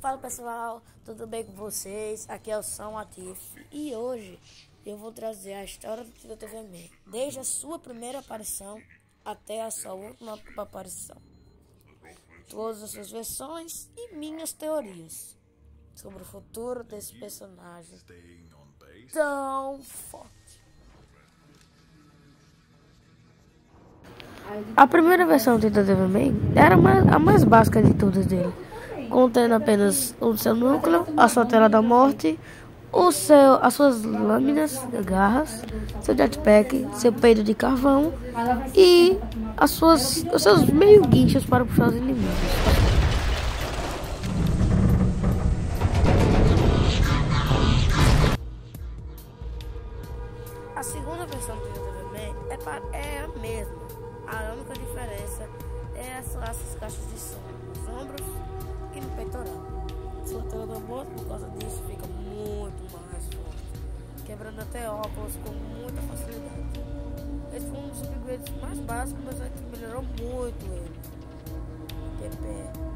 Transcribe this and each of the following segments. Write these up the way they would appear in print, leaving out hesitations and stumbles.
Fala pessoal, tudo bem com vocês? Aqui é o São Atif e hoje eu vou trazer a história do Tita TV Man, desde a sua primeira aparição até a sua última aparição. Todas as suas versões e minhas teorias sobre o futuro desse personagem tão forte. A primeira versão do Tita TV Man era a mais básica de todas dele, contendo apenas o seu núcleo, a sua tela da morte, as suas lâminas, garras, seu jetpack, seu peido de carvão e os seus meio guinchos para puxar os inimigos. A segunda versão do Tita TV Man é a mesma. A única diferença é essas caixas de som nos ombros e no peitoral. Sua tela da morte, por causa disso, fica muito mais forte, quebrando até óculos com muita facilidade. Esse foi um dos upgrades mais básicos, mas é que melhorou muito ele. PP.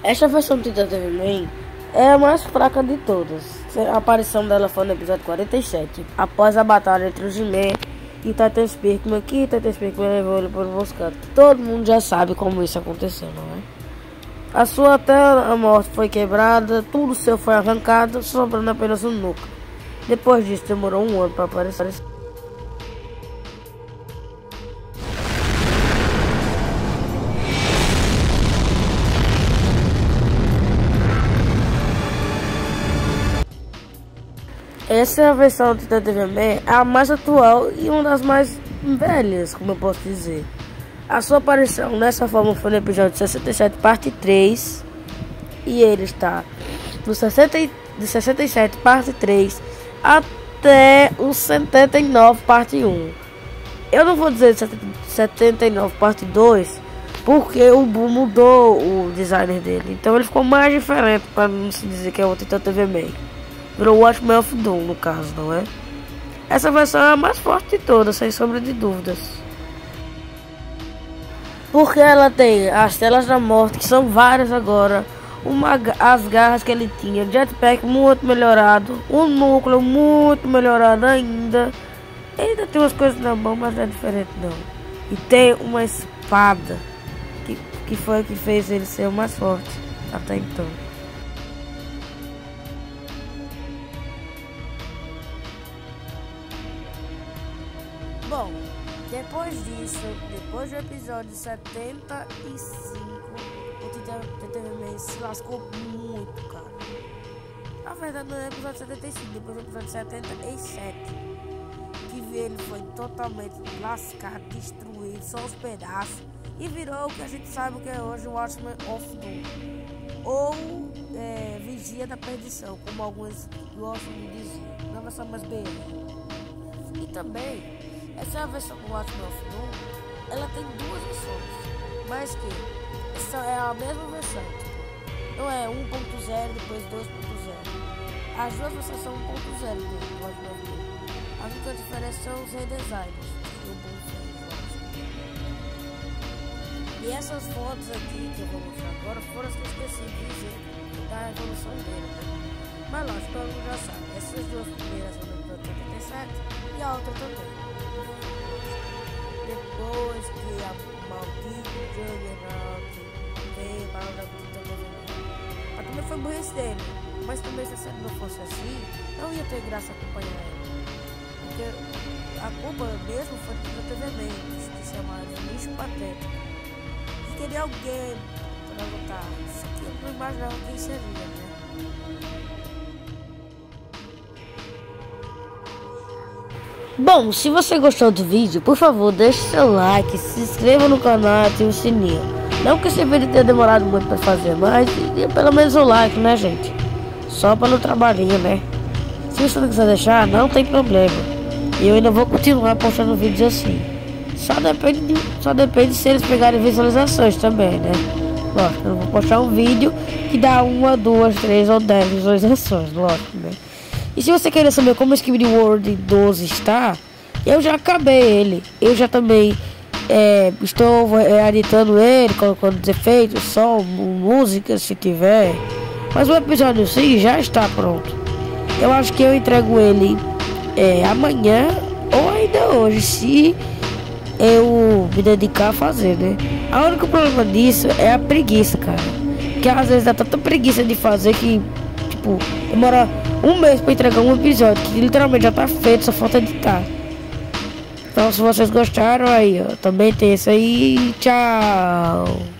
Esta versão do Tita TV Man é a mais fraca de todas. A aparição dela foi no episódio 47, após a batalha entre o He-Man e o Titan Speakman, que o Titan Speakman levou ele para o Moscato. Todo mundo já sabe como isso aconteceu, não é? A sua tela da morte foi quebrada, tudo seu foi arrancado, sobrando apenas um núcleo. Depois disso, demorou um ano para aparecer. Essa é a versão do Tita TV Man, a mais atual e uma das mais velhas, como eu posso dizer. A sua aparição nessa forma foi no episódio 67, parte 3. E ele está no de 67, parte 3, até o 79, parte 1. Eu não vou dizer 79, parte 2, porque o Boo mudou o designer dele. Então ele ficou mais diferente, para não se dizer que é o Tita TV Man. Virou o Watchmen of Doom, no caso, não é? Essa versão é a mais forte de todas, sem sombra de dúvidas. Porque ela tem as telas da morte, que são várias agora. As garras que ele tinha, jetpack muito melhorado, um núcleo muito melhorado ainda. Ainda tem umas coisas na mão, mas não é diferente não. E tem uma espada, que foi a que fez ele ser o mais forte até então. Bom, depois disso, depois do episódio 75, o Tita TV Man se lascou muito, cara. Na verdade, não é o episódio 75, depois do episódio 77, que ele foi totalmente lascado, destruído, só os pedaços, e virou o que a gente sabe o que é hoje, o Watchmen of Doom, ou Vigia da Perdição, como alguns gostam de dizer, na versão mais BR. E também, essa é a versão do Watchmen of Doom, ela tem duas versões, mas que essa é a mesma versão, tipo, não é 1.0 depois 2.0. As duas versões são 1.0 do Watchmen of Doom. A única diferença são os redesigns do Boom fez. E essas fotos aqui que eu vou mostrar agora foram as que eu esqueci de dizer da evolução dele, né? Mas lógico, todo mundo já sabe. Essas duas primeiras são do episódio 77 e a outra também. Depois que a maldita Juggernaut veio para o Tita TV Man. Mas também foi burrice dele. Mas também se a série não fosse assim, não ia ter graça acompanhar ele. Porque a culpa mesmo foi do Tita TV Man, que chamaram de lixo patético. E queria alguém para lutar. Só que eu não imaginava quem seria, né? Bom, se você gostou do vídeo, por favor, deixe seu like, se inscreva no canal e ative o sininho. Não que esse vídeo tenha demorado muito para fazer, mas pelo menos o like, né, gente? Só pelo trabalhinho, né? Se você não quiser deixar, não tem problema. E eu ainda vou continuar postando vídeos assim. Só depende se eles pegarem visualizações também, né? Lógico, eu vou postar um vídeo que dá 1, 2, 3 ou 10 visualizações, lógico, né? E se você querer saber como o Skibidi World 12 está, eu já acabei ele. Eu já também estou editando ele, colocando os efeitos, som, música se tiver. Mas o episódio 6 já está pronto. Eu acho que eu entrego ele amanhã ou ainda hoje, se eu me dedicar a fazer, né? O único problema disso é a preguiça, cara. Que às vezes dá tanta preguiça de fazer que, tipo, demora um mês pra entregar um episódio, que literalmente já tá feito, só falta editar. Então, se vocês gostaram, aí, ó, também tem esse aí. Tchau!